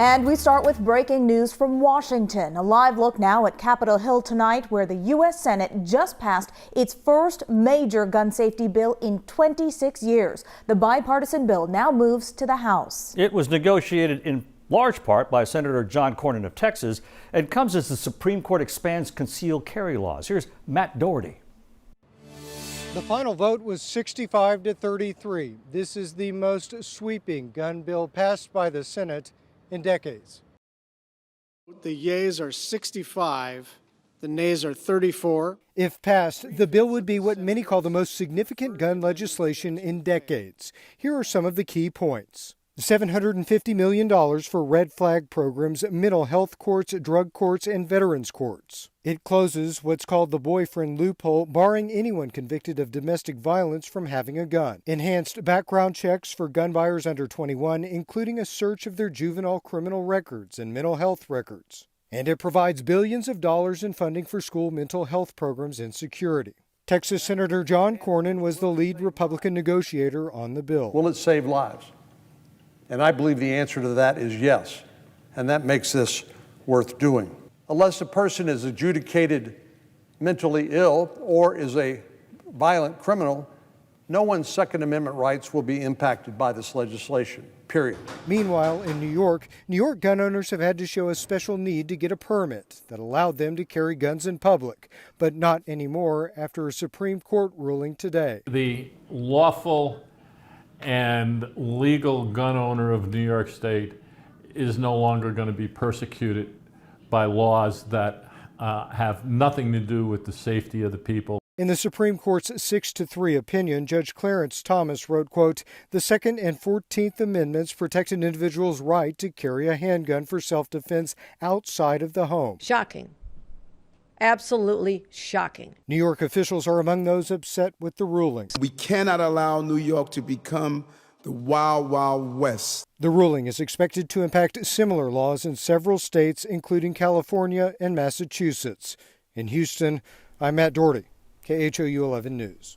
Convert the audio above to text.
And we start with breaking news from Washington. A live look now at Capitol Hill tonight, where the U.S. Senate just passed its first major gun safety bill in 26 years. The bipartisan bill now moves to the House. It was negotiated in large part by Senator John Cornyn of Texas and comes as the Supreme Court expands concealed carry laws. Here's Matt Doherty. The final vote was 65 to 33. This is the most sweeping gun bill passed by the Senate in decades. The yeas are 65, the nays are 34. If passed, the bill would be what many call the most significant gun legislation in decades. Here are some of the key points. $750 million for red flag programs, mental health courts, drug courts, and veterans courts. It closes what's called the boyfriend loophole, barring anyone convicted of domestic violence from having a gun. Enhanced background checks for gun buyers under 21, including a search of their juvenile criminal records and mental health records. And it provides billions of dollars in funding for school mental health programs and security. Texas Senator John Cornyn was the lead Republican negotiator on the bill. Will it save lives? And I believe the answer to that is yes, and that makes this worth doing. Unless a person is adjudicated mentally ill or is a violent criminal, no one's Second Amendment rights will be impacted by this legislation, period. Meanwhile, in New York gun owners have had to show a special need to get a permit that allowed them to carry guns in public, but not anymore after a Supreme Court ruling today. The lawful and legal gun owner of New York State is no longer going to be persecuted by laws that have nothing to do with the safety of the people. In the Supreme Court's 6-3 opinion, Judge Clarence Thomas wrote, quote, "The Second and 14th Amendments protect an individual's right to carry a handgun for self-defense outside of the home." Shocking. Absolutely shocking. New York officials are among those upset with the ruling. We cannot allow New York to become the Wild Wild West. The ruling is expected to impact similar laws in several states, including California and Massachusetts. In Houston, I'm Matt Doherty, KHOU 11 News.